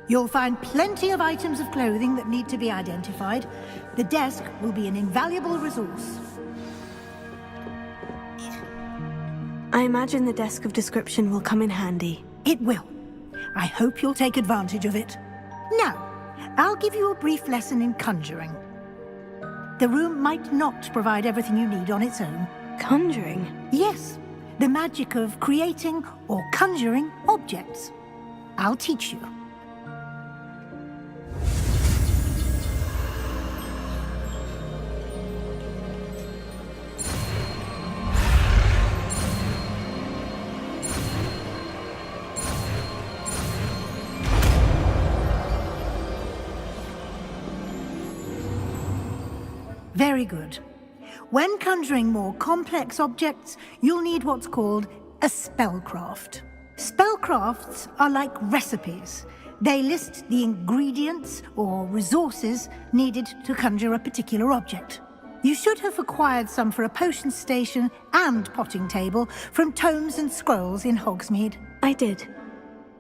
You'll find plenty of items of clothing that need to be identified. The desk will be an invaluable resource. I imagine the desk of description will come in handy. It will. I hope you'll take advantage of it. Now, I'll give you a brief lesson in conjuring. The room might not provide everything you need on its own. Conjuring? Yes, the magic of creating or conjuring objects. I'll teach you. Very good. When conjuring more complex objects, you'll need what's called a spellcraft. Spellcrafts are like recipes. They list the ingredients or resources needed to conjure a particular object. You should have acquired some for a potion station and potting table from tomes and scrolls in Hogsmeade. I did.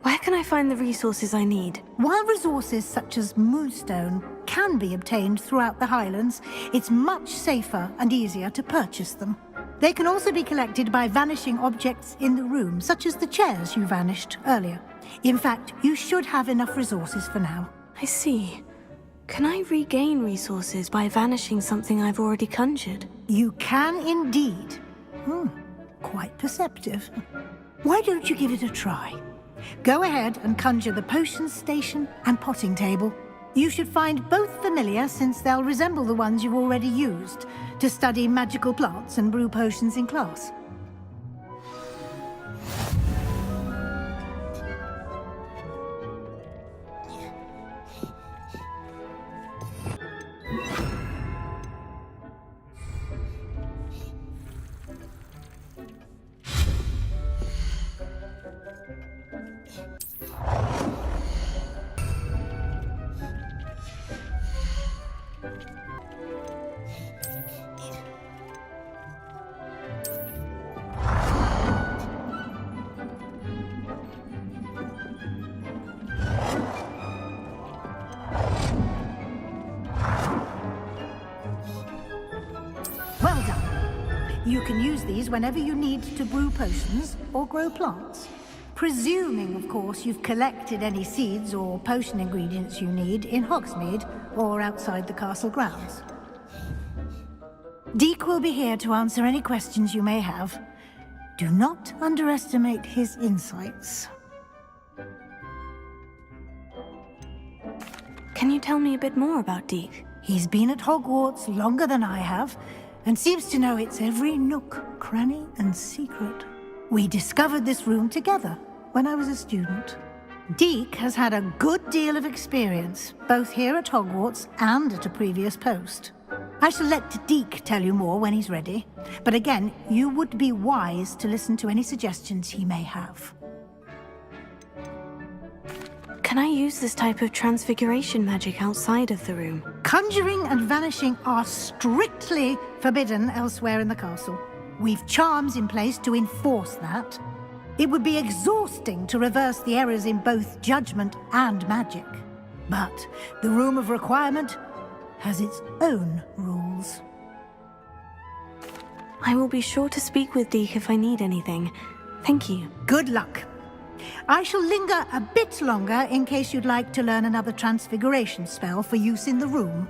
Where can I find the resources I need? While resources such as moonstone can be obtained throughout the Highlands, it's much safer and easier to purchase them. They can also be collected by vanishing objects in the room, such as the chairs you vanished earlier. In fact, you should have enough resources for now. I see. Can I regain resources by vanishing something I've already conjured? You can indeed. Quite perceptive. Why don't you give it a try? Go ahead and conjure the potion station and potting table. You should find both familiar, since they'll resemble the ones you've already used to study magical plants and brew potions in class. Well done. You can use these whenever you need to brew potions or grow plants. Presuming, of course, you've collected any seeds or potion ingredients you need in Hogsmeade or outside the castle grounds. Deek will be here to answer any questions you may have. Do not underestimate his insights. Can you tell me a bit more about Deek? He's been at Hogwarts longer than I have, and seems to know its every nook, cranny, and secret. We discovered this room together when I was a student. Deek has had a good deal of experience, both here at Hogwarts and at a previous post. I shall let Deek tell you more when he's ready, but again, you would be wise to listen to any suggestions he may have. Can I use this type of transfiguration magic outside of the room? Conjuring and vanishing are strictly forbidden elsewhere in the castle. We've charms in place to enforce that. It would be exhausting to reverse the errors in both judgment and magic. But the Room of Requirement has its own rules. I will be sure to speak with Deek if I need anything. Thank you. Good luck. I shall linger a bit longer in case you'd like to learn another transfiguration spell for use in the room.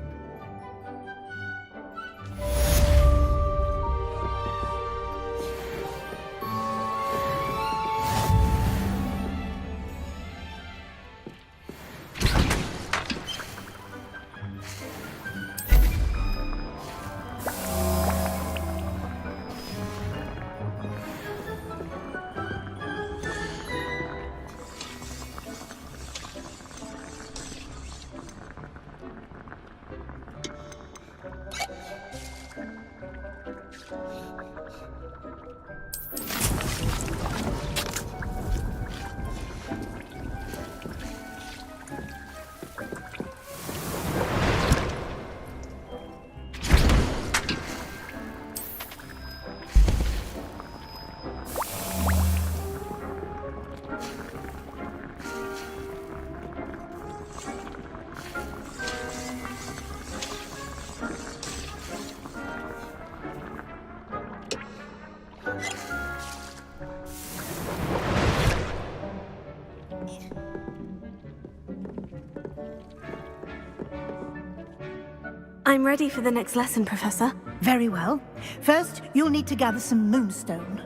I'm ready for the next lesson, Professor. Very well. First, you'll need to gather some moonstone.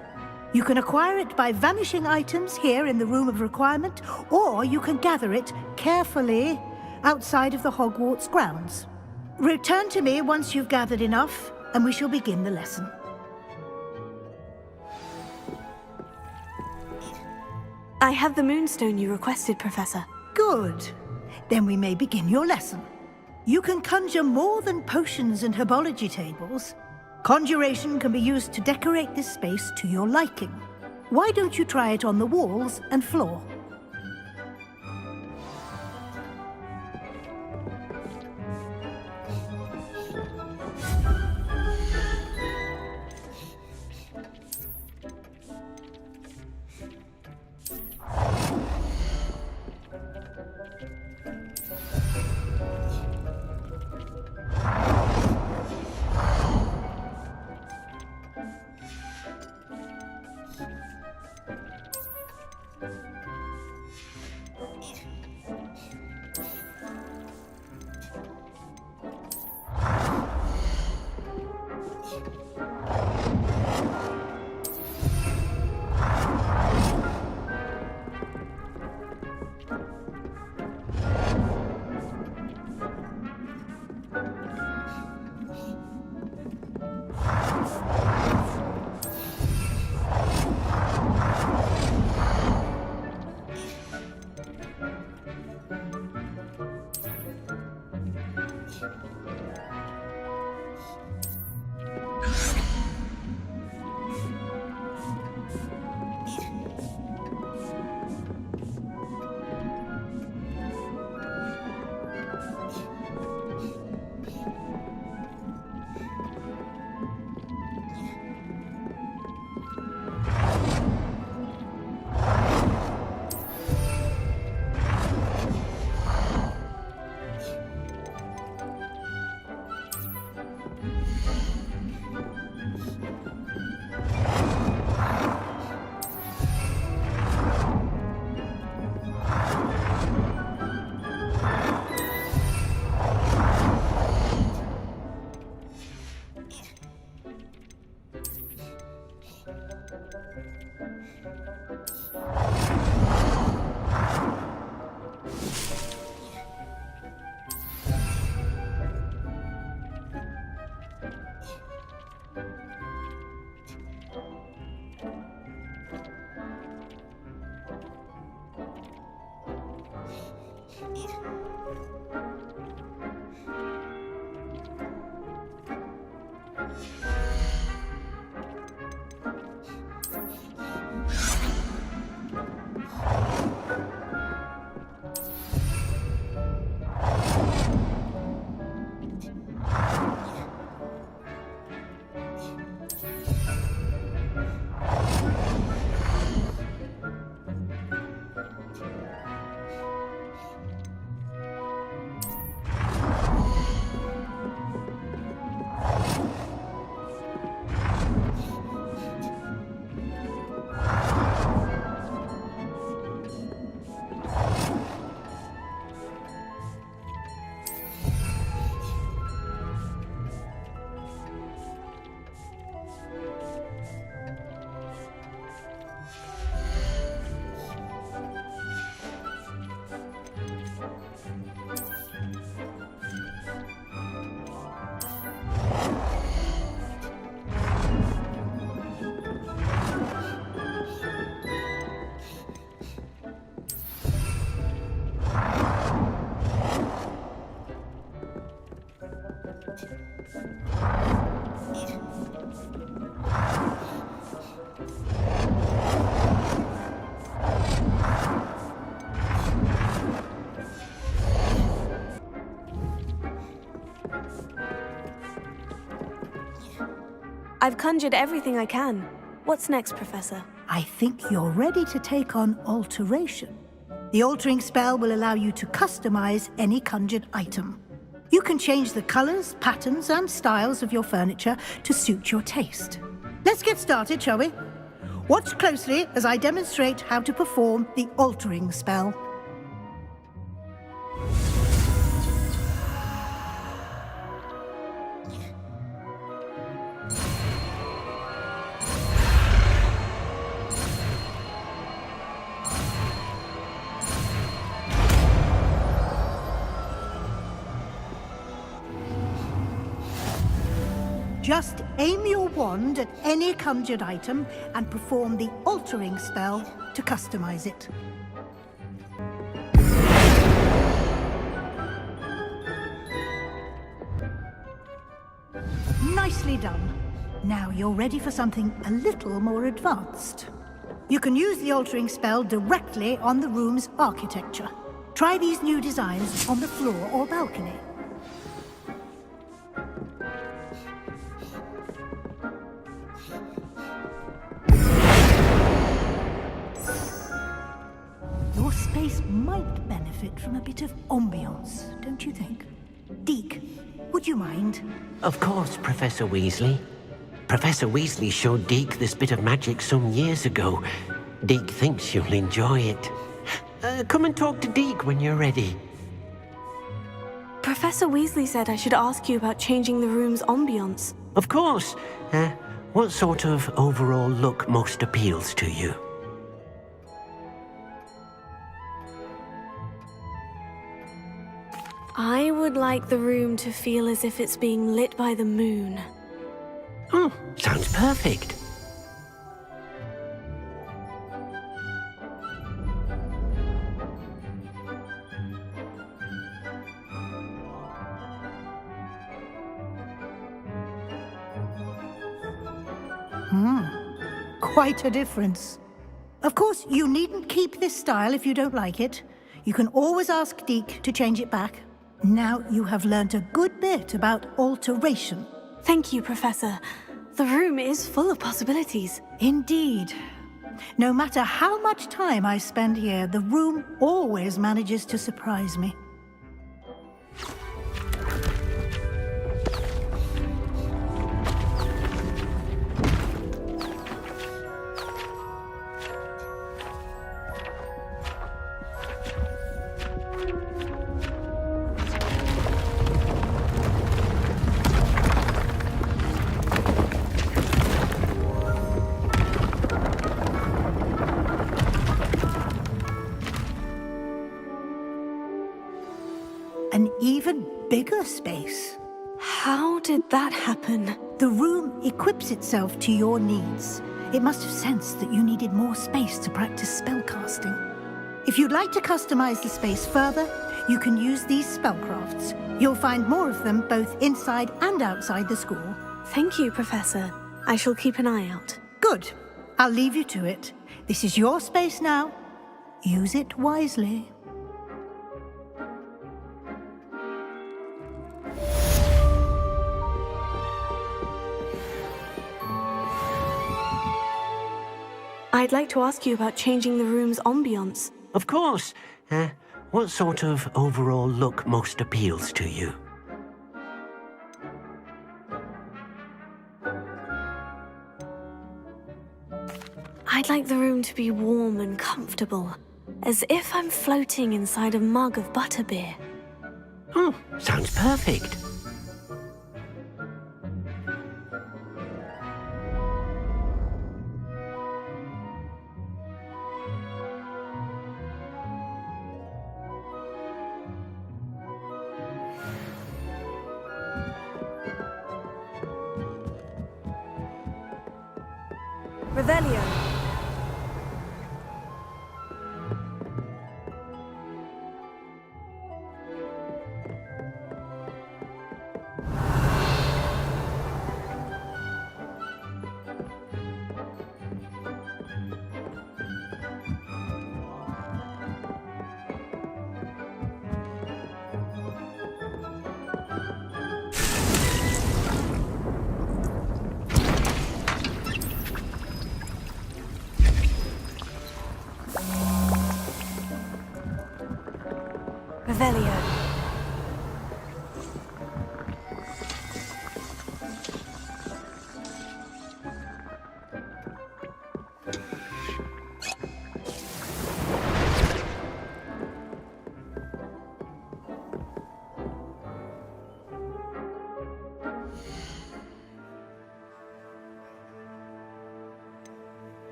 You can acquire it by vanishing items here in the Room of Requirement, or you can gather it carefully outside of the Hogwarts grounds. Return to me once you've gathered enough, and we shall begin the lesson. I have the moonstone you requested, Professor. Good. Then we may begin your lesson. You can conjure more than potions and herbology tables. Conjuration can be used to decorate this space to your liking. Why don't you try it on the walls and floor? I've conjured everything I can. What's next, Professor? I think you're ready to take on alteration. The altering spell will allow you to customize any conjured item. You can change the colors, patterns, and styles of your furniture to suit your taste. Let's get started, shall we? Watch closely as I demonstrate how to perform the altering spell. Just aim your wand at any conjured item and perform the altering spell to customize it. Nicely done. Now you're ready for something a little more advanced. You can use the altering spell directly on the room's architecture. Try these new designs on the floor or balcony. Your space might benefit from a bit of ambiance, don't you think? Deke, would you mind? Of course, Professor Weasley. Professor Weasley showed Deke this bit of magic some years ago. Deke thinks you'll enjoy it. Come and talk to Deke when you're ready. Professor Weasley said I should ask you about changing the room's ambiance. Of course. What sort of overall look most appeals to you? I would like the room to feel as if it's being lit by the moon. Oh, sounds perfect. Quite a difference. Of course, you needn't keep this style if you don't like it. You can always ask Deke to change it back. Now you have learnt a good bit about alteration. Thank you, Professor. The room is full of possibilities. Indeed. No matter how much time I spend here, the room always manages to surprise me. An even bigger space. How did that happen? The room equips itself to your needs. It must have sensed that you needed more space to practice spellcasting. If you'd like to customize the space further, you can use these spellcrafts. You'll find more of them both inside and outside the school. Thank you, Professor. I shall keep an eye out. Good. I'll leave you to it. This is your space now. Use it wisely. I'd like to ask you about changing the room's ambiance. Of course. What sort of overall look most appeals to you? I'd like the room to be warm and comfortable, as if I'm floating inside a mug of butterbeer. Oh, sounds perfect. Revelio.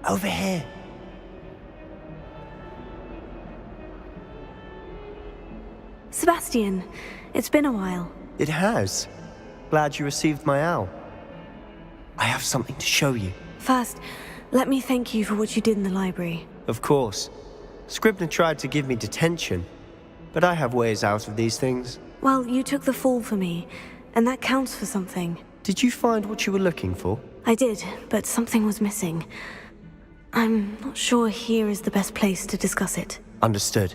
Over here. Sebastian, it's been a while. It has. Glad you received my owl. I have something to show you. First, let me thank you for what you did in the library. Of course. Scribner tried to give me detention, but I have ways out of these things. Well, you took the fall for me, and that counts for something. Did you find what you were looking for? I did, but something was missing. I'm not sure here is the best place to discuss it. Understood.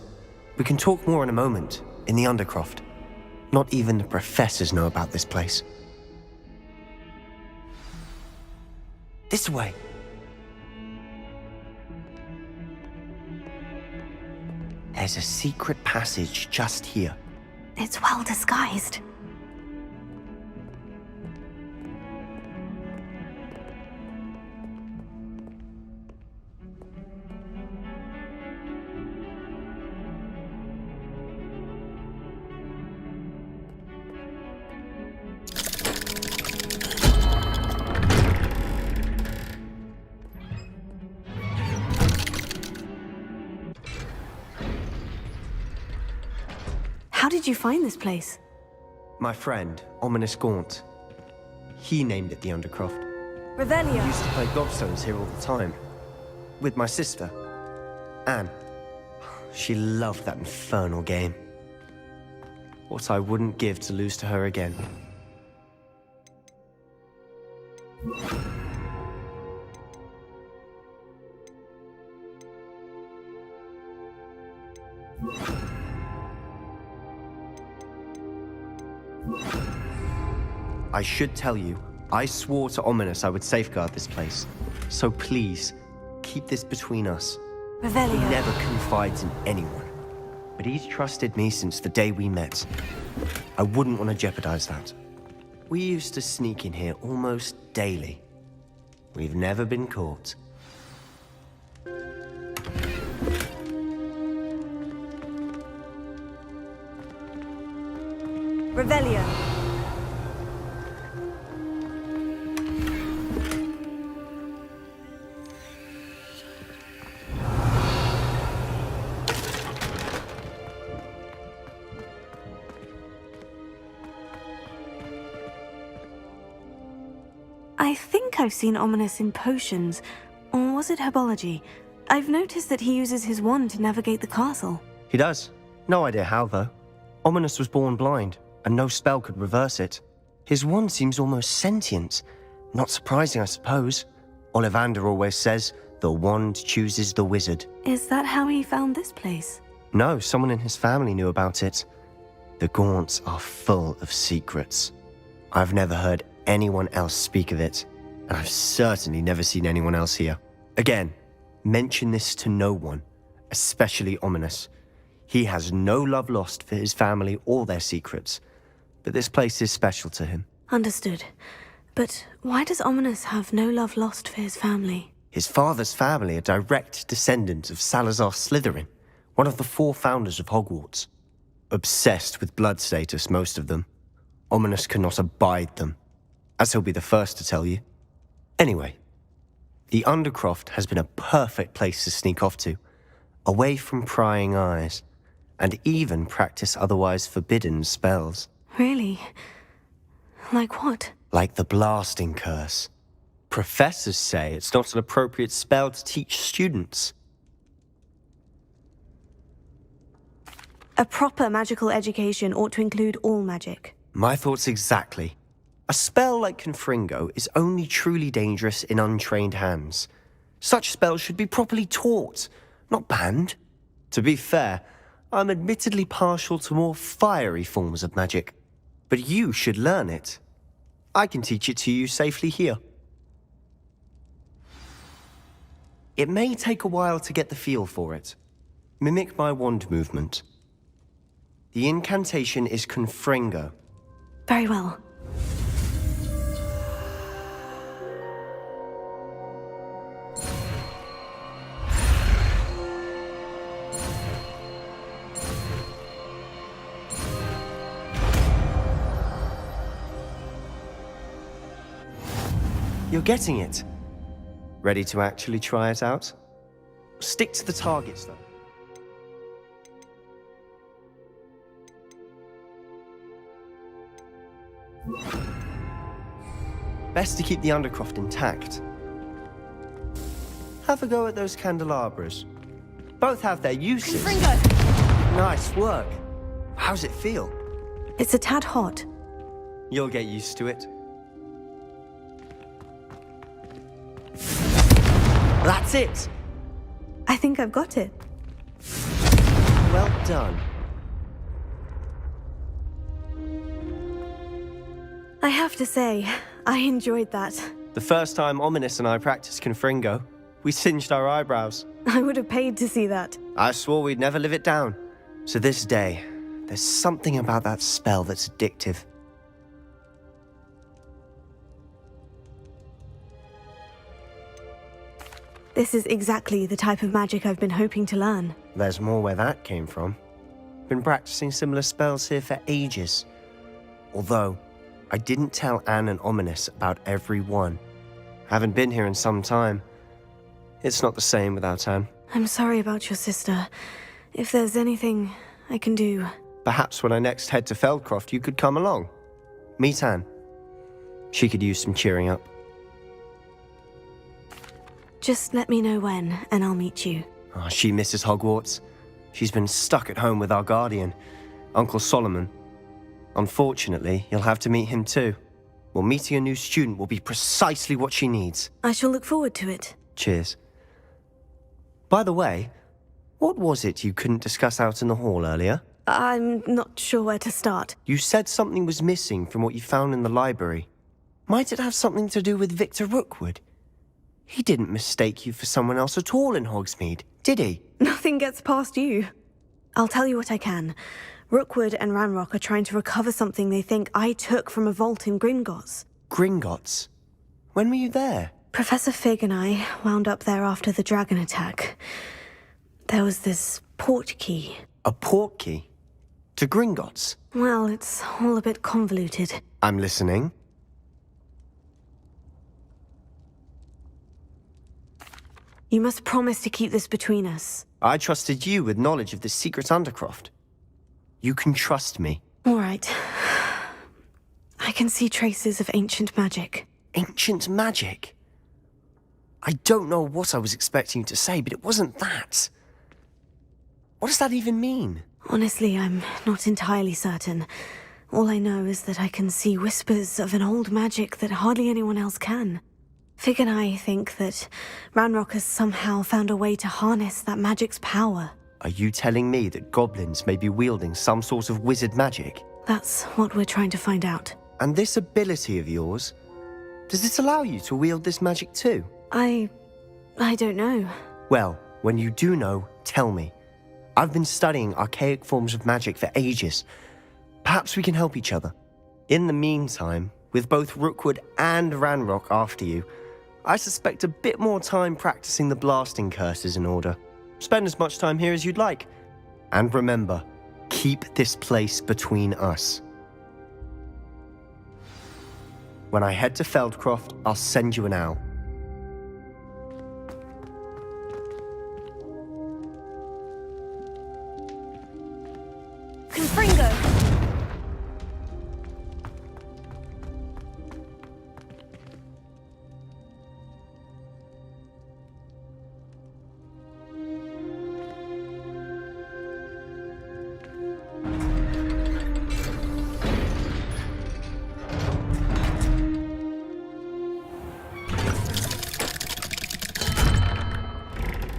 We can talk more in a moment, in the Undercroft. Not even the professors know about this place. This way. There's a secret passage just here. It's well disguised. How did you find this place? My friend, Ominous Gaunt. He named it the Undercroft. Revelio. I used to play gobstones here all the time. With my sister, Anne. She loved that infernal game. What I wouldn't give to lose to her again. I should tell you, I swore to Ominous I would safeguard this place. So please, keep this between us. Revelio. He never confides in anyone. But he's trusted me since the day we met. I wouldn't want to jeopardize that. We used to sneak in here almost daily. We've never been caught. Revelio. I think I've seen Ominous in potions, or was it herbology? I've noticed that he uses his wand to navigate the castle. He does. No idea how, though. Ominous was born blind, and no spell could reverse it. His wand seems almost sentient. Not surprising, I suppose. Ollivander always says, the wand chooses the wizard. Is that how he found this place? No, someone in his family knew about it. The Gaunts are full of secrets. I've never heard anyone else speak of it, and I've certainly never seen anyone else here. Again, mention this to no one, especially Ominous. He has no love lost for his family or their secrets, but this place is special to him. Understood. But why does Ominous have no love lost for his family? His father's family are direct descendants of Salazar Slytherin, one of the 4 founders of Hogwarts. Obsessed with blood status, most of them. Ominous cannot abide them, as he'll be the first to tell you. Anyway, the Undercroft has been a perfect place to sneak off to, away from prying eyes, and even practice otherwise forbidden spells. Really? Like what? Like the blasting curse. Professors say it's not an appropriate spell to teach students. A proper magical education ought to include all magic. My thoughts exactly. A spell like Confringo is only truly dangerous in untrained hands. Such spells should be properly taught, not banned. To be fair, I'm admittedly partial to more fiery forms of magic. But you should learn it. I can teach it to you safely here. It may take a while to get the feel for it. Mimic my wand movement. The incantation is Confringo. Very well. You're getting it. Ready to actually try it out? Stick to the targets, though. Best to keep the Undercroft intact. Have a go at those candelabras. Both have their uses. Confringo! Nice work. How's it feel? It's a tad hot. You'll get used to it. That's it! I think I've got it. Well done. I have to say, I enjoyed that. The first time Ominous and I practiced Confringo, we singed our eyebrows. I would have paid to see that. I swore we'd never live it down. So this day, there's something about that spell that's addictive. This is exactly the type of magic I've been hoping to learn. There's more where that came from. Been practicing similar spells here for ages. Although, I didn't tell Anne and Ominous about every one. Haven't been here in some time. It's not the same without Anne. I'm sorry about your sister. If there's anything I can do... Perhaps when I next head to Feldcroft, you could come along. Meet Anne. She could use some cheering up. Just let me know when, and I'll meet you. Oh, she misses Hogwarts. She's been stuck at home with our guardian, Uncle Solomon. Unfortunately, you'll have to meet him too. Well, meeting a new student will be precisely what she needs. I shall look forward to it. Cheers. By the way, what was it you couldn't discuss out in the hall earlier? I'm not sure where to start. You said something was missing from what you found in the library. Might it have something to do with Victor Rookwood? He didn't mistake you for someone else at all in Hogsmeade, did he? Nothing gets past you. I'll tell you what I can. Rookwood and Ranrock are trying to recover something they think I took from a vault in Gringotts. Gringotts? When were you there? Professor Fig and I wound up there after the dragon attack. There was this portkey. A portkey? To Gringotts? Well, it's all a bit convoluted. I'm listening. You must promise to keep this between us. I trusted you with knowledge of the secret Undercroft. You can trust me. All right. I can see traces of ancient magic. Ancient magic? I don't know what I was expecting you to say, but it wasn't that. What does that even mean? Honestly, I'm not entirely certain. All I know is that I can see whispers of an old magic that hardly anyone else can. Fig and I think that Ranrock has somehow found a way to harness that magic's power. Are you telling me that goblins may be wielding some sort of wizard magic? That's what we're trying to find out. And this ability of yours, does it allow you to wield this magic too? I don't know. Well, when you do know, tell me. I've been studying archaic forms of magic for ages. Perhaps we can help each other. In the meantime, with both Rookwood and Ranrock after you, I suspect a bit more time practicing the blasting curse is in order. Spend as much time here as you'd like. And remember, keep this place between us. When I head to Feldcroft, I'll send you an owl. Confringo!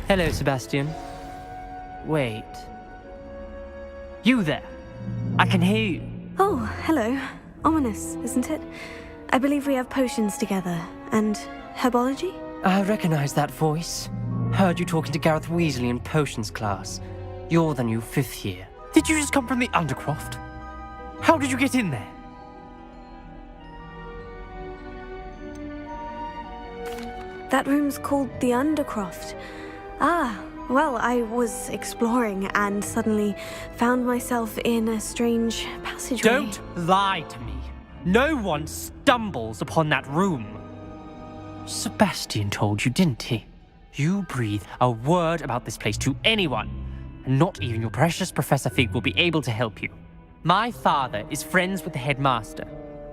Hello, Sebastian. Wait. You there? I can hear you. Oh, hello. Ominous, isn't it? I believe we have potions together. And herbology? I recognize that voice. Heard you talking to Gareth Weasley in potions class. You're the new 5th year. Did you just come from the Undercroft? How did you get in there? That room's called the Undercroft. Ah, well, I was exploring and suddenly found myself in a strange passageway. Don't lie to me. No one stumbles upon that room. Sebastian told you, didn't he? You breathe a word about this place to anyone, and not even your precious Professor Fig will be able to help you. My father is friends with the headmaster.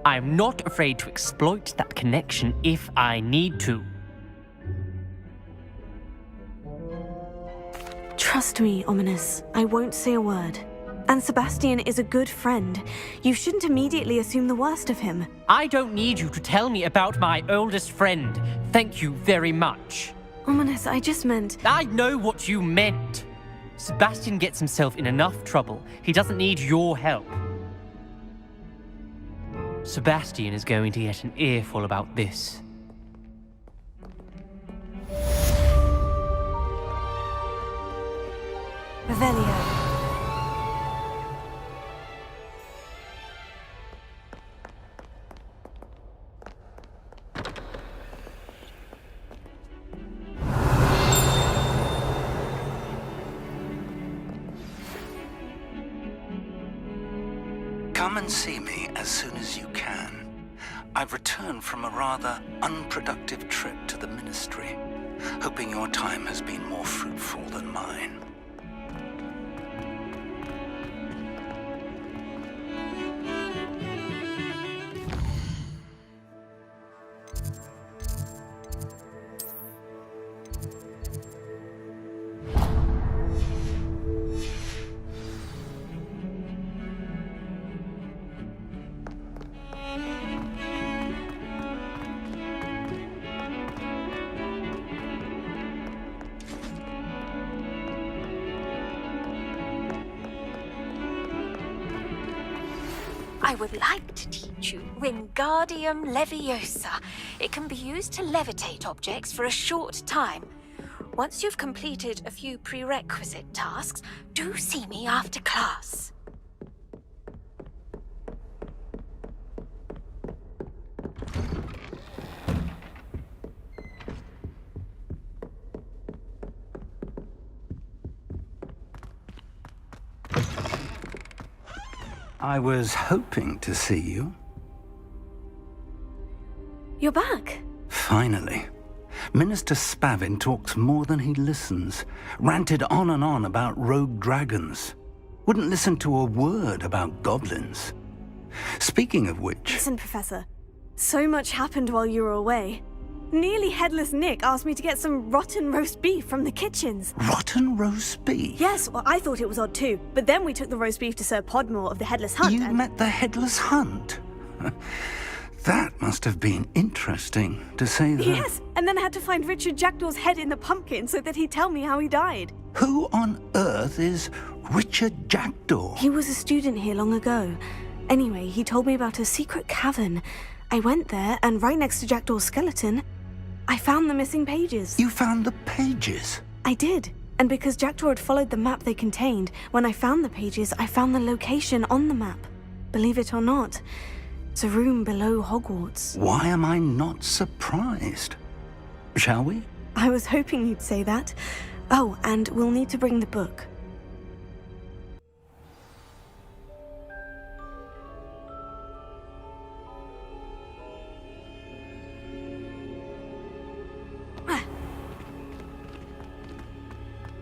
I am not afraid to exploit that connection if I need to. Trust me, Ominous. I won't say a word. And Sebastian is a good friend. You shouldn't immediately assume the worst of him. I don't need you to tell me about my oldest friend. Thank you very much. Ominous, I just meant... I know what you meant. Sebastian gets himself in enough trouble. He doesn't need your help. Sebastian is going to get an earful about this. Revelio. Come and see me as soon as you can. I've returned from a rather unproductive trip to the Ministry, hoping your time has been more fruitful than mine. I would like to teach you Wingardium Leviosa. It can be used to levitate objects for a short time. Once you've completed a few prerequisite tasks, do see me after class. I was hoping to see you. You're back. Finally. Minister Spavin talks more than he listens. Ranted on and on about rogue dragons. Wouldn't listen to a word about goblins. Speaking of which... Listen, Professor. So much happened while you were away. Nearly Headless Nick asked me to get some rotten roast beef from the kitchens. Rotten roast beef? Yes, well, I thought it was odd too. But then we took the roast beef to Sir Podmore of the Headless Hunt. You met the Headless Hunt? That must have been interesting, to say the... Yes, and then I had to find Richard Jackdaw's head in the pumpkin so that he'd tell me how he died. Who on earth is Richard Jackdaw? He was a student here long ago. Anyway, he told me about a secret cavern. I went there, and right next to Jackdaw's skeleton, I found the missing pages. You found the pages? I did. And because Jackdaw had followed the map they contained, when I found the pages, I found the location on the map. Believe it or not, it's a room below Hogwarts. Why am I not surprised? Shall we? I was hoping you'd say that. Oh, and we'll need to bring the book.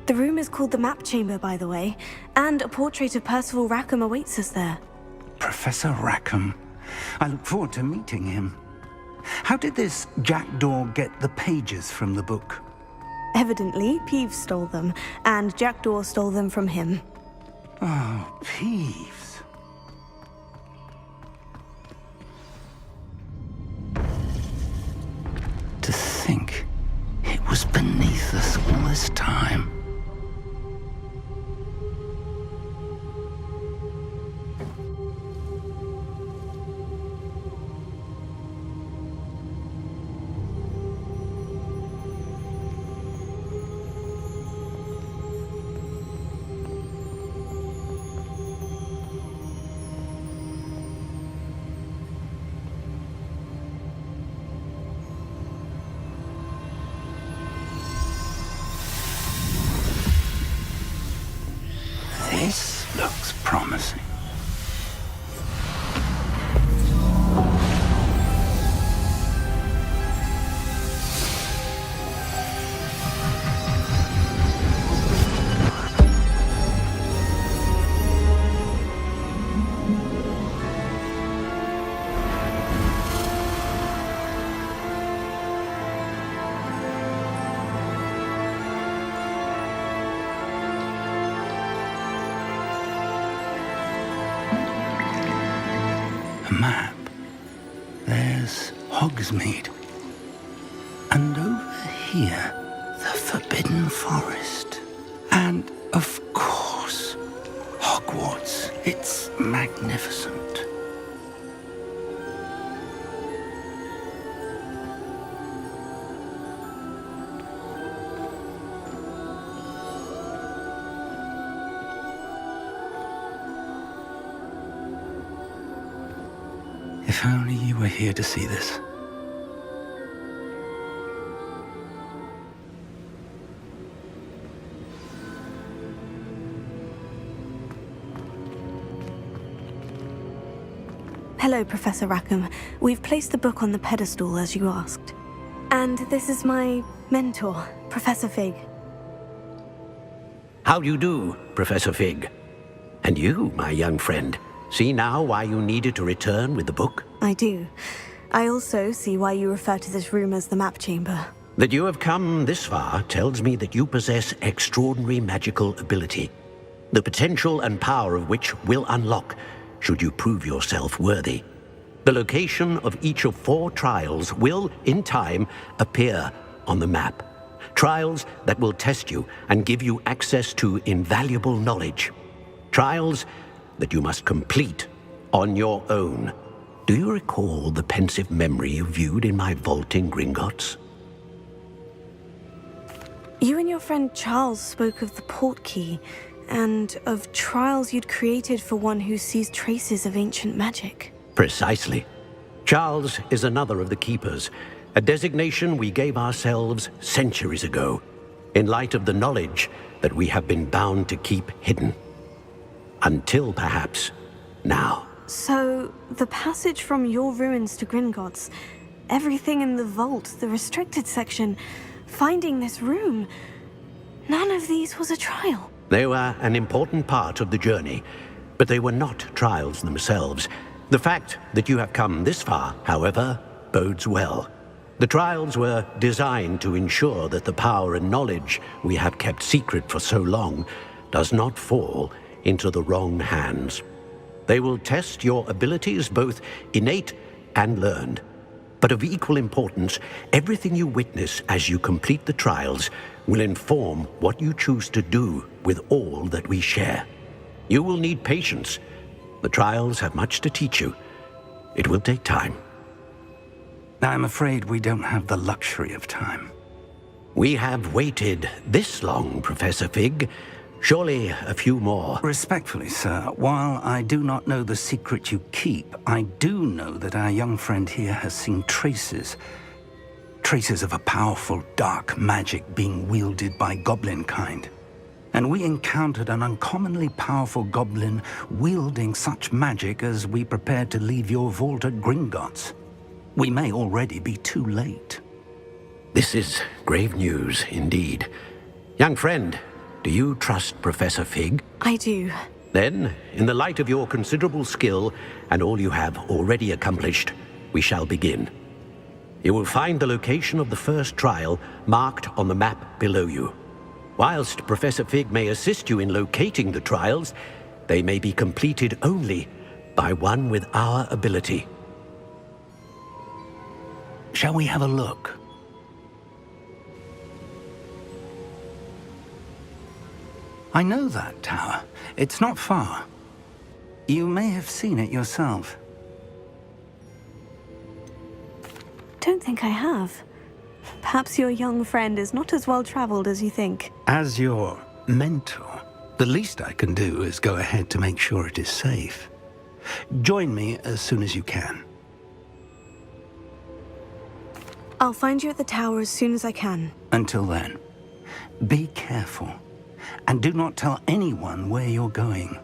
The room is called the Map Chamber, by the way, and a portrait of Percival Rackham awaits us there. Professor Rackham. I look forward to meeting him. How did this Jackdaw get the pages from the book? Evidently, Peeves stole them, and Jackdaw stole them from him. Oh, Peeves. To think it was beneath us all this time. This looks promising. A map. There's Hogsmeade. And over here, the Forbidden Forest. And, of course, Hogwarts. It's magnificent. If only you were here to see this. Hello, Professor Rackham. We've placed the book on the pedestal as you asked. And this is my mentor, Professor Fig. How do you do, Professor Fig? And you, my young friend, see now why you needed to return with the book? I do. I also see why you refer to this room as the map chamber. That you have come this far tells me that you possess extraordinary magical ability, the potential and power of which will unlock should you prove yourself worthy. The location of each of 4 trials will, in time, appear on the map. Trials that will test you and give you access to invaluable knowledge. Trials that you must complete on your own. Do you recall the pensive memory you viewed in my vault in Gringotts? You and your friend Charles spoke of the Portkey, and of trials you'd created for one who sees traces of ancient magic. Precisely. Charles is another of the Keepers, a designation we gave ourselves centuries ago, in light of the knowledge that we have been bound to keep hidden. Until, perhaps, now. So, the passage from your ruins to Gringotts, everything in the vault, the restricted section, finding this room, none of these was a trial. They were an important part of the journey, but they were not trials themselves. The fact that you have come this far, however, bodes well. The trials were designed to ensure that the power and knowledge we have kept secret for so long does not fall into the wrong hands. They will test your abilities, both innate and learned. But of equal importance, everything you witness as you complete the trials will inform what you choose to do with all that we share. You will need patience. The trials have much to teach you. It will take time. I'm afraid we don't have the luxury of time. We have waited this long, Professor Fig. Surely a few more. Respectfully, sir, while I do not know the secret you keep, I do know that our young friend here has seen traces of a powerful dark magic being wielded by goblin kind. And we encountered an uncommonly powerful goblin wielding such magic as we prepared to leave your vault at Gringotts. We may already be too late. This is grave news indeed. Young friend, do you trust Professor Fig? I do. Then, in the light of your considerable skill and all you have already accomplished, we shall begin. You will find the location of the first trial marked on the map below you. Whilst Professor Fig may assist you in locating the trials, they may be completed only by one with our ability. Shall we have a look? I know that tower. It's not far. You may have seen it yourself. Don't think I have. Perhaps your young friend is not as well traveled as you think. As your mentor, the least I can do is go ahead to make sure it is safe. Join me as soon as you can. I'll find you at the tower as soon as I can. Until then, be careful, and do not tell anyone where you're going.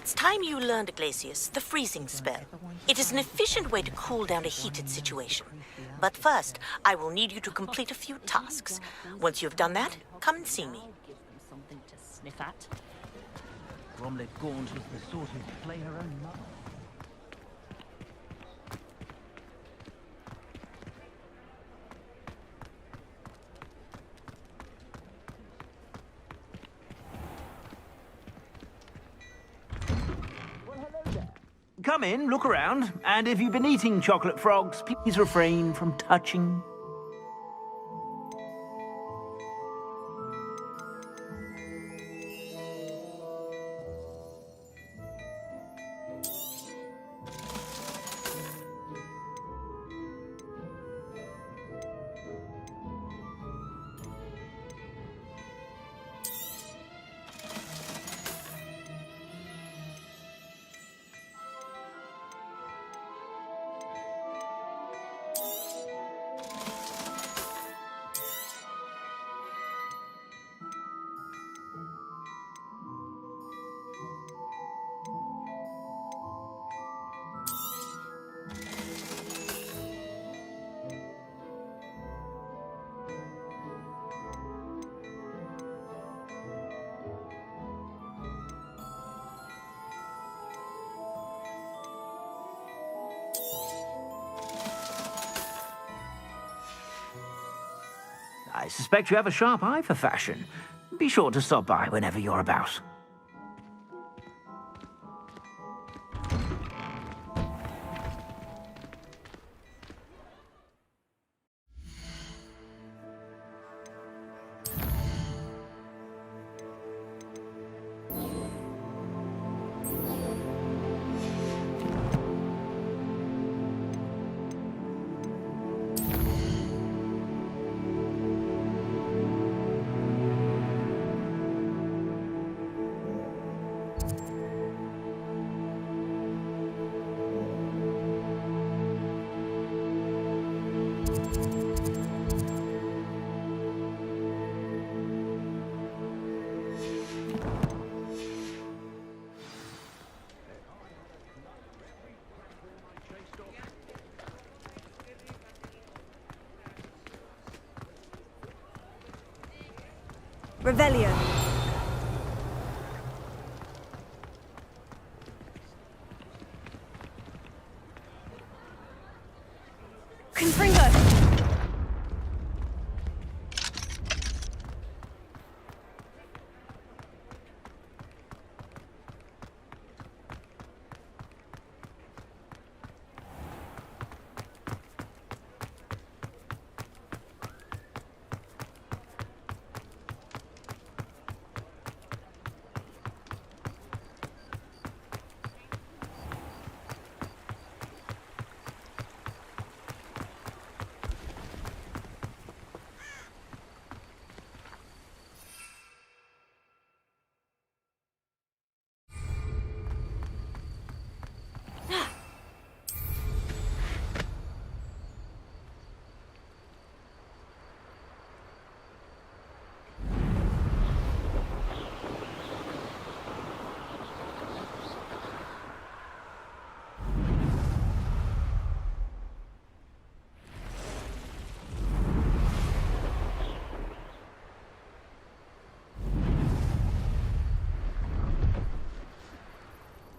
It's time you learned, Glacius, the freezing spell. It is an efficient way to cool down a heated situation. But first, I will need you to complete a few tasks. Once you've done that, come and see me. Something to sniff at. Bromley Gaunt was the sort who'd play her own mother. Come in, look around, and if you've been eating chocolate frogs, please refrain from touching. I suspect you have a sharp eye for fashion. Be sure to stop by whenever you're about. Revelio. Confringo.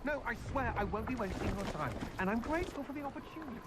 No, I swear I won't be wasting your time, and I'm grateful for the opportunity.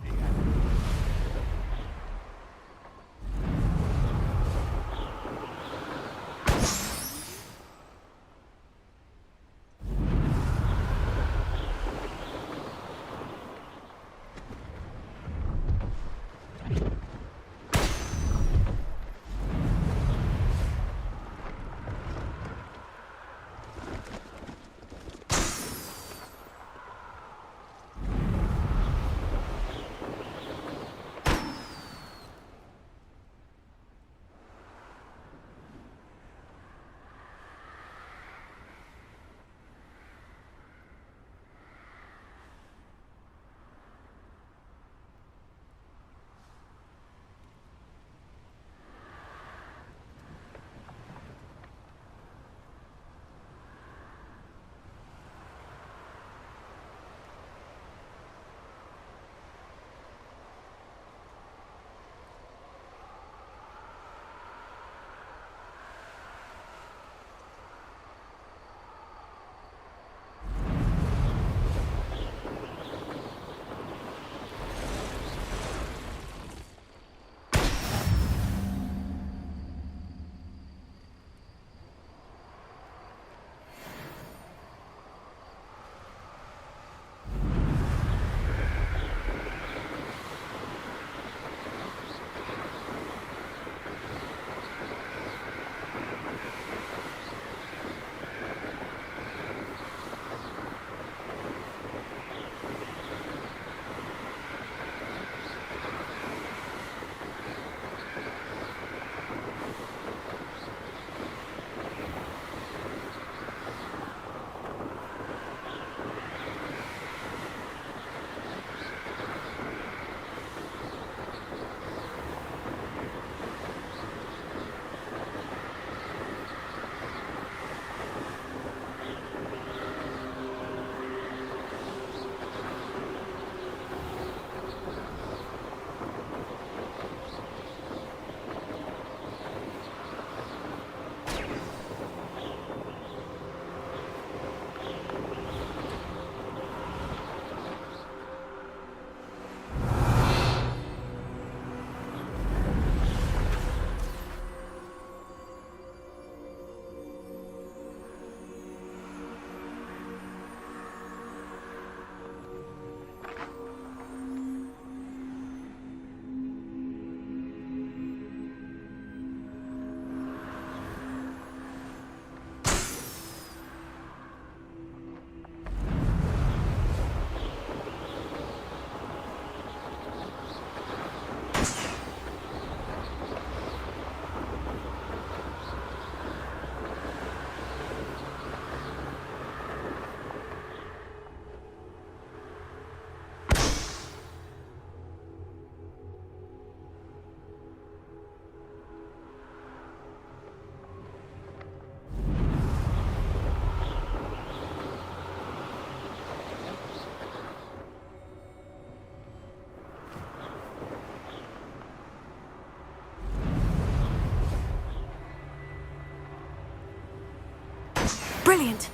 Brilliant.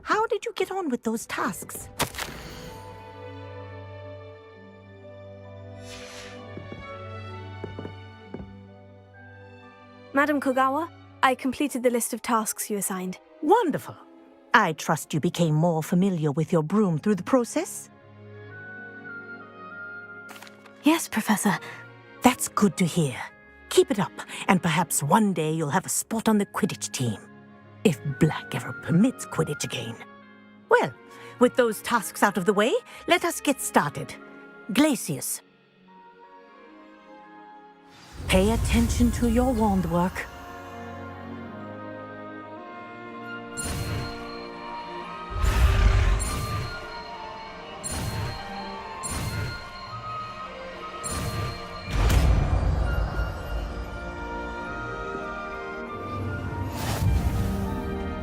How did you get on with those tasks? Madam Kogawa, I completed the list of tasks you assigned. Wonderful. I trust you became more familiar with your broom through the process? Yes, Professor. That's good to hear. Keep it up, and perhaps one day you'll have a spot on the Quidditch team. If Black ever permits Quidditch again. Well, with those tasks out of the way, let us get started. Glacius. Pay attention to your wand work.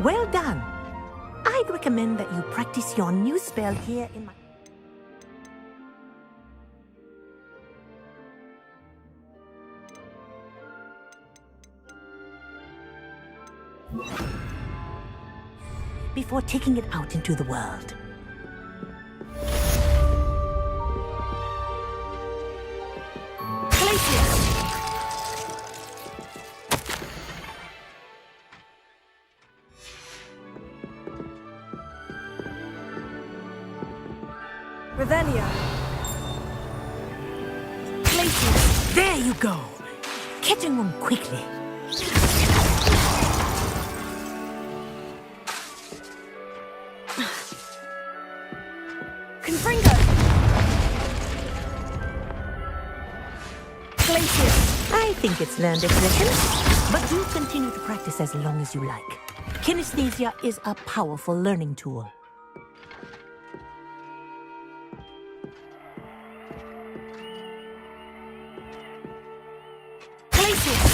Well done. I'd recommend that you practice your new spell here in my... before taking it out into the world. Glacius! Revelio. Glacius! There you go! Catching them quickly. Confringo. Glacius! I think it's learned its lesson, but do continue to practice as long as you like. Kinesthesia is a powerful learning tool. Glacius.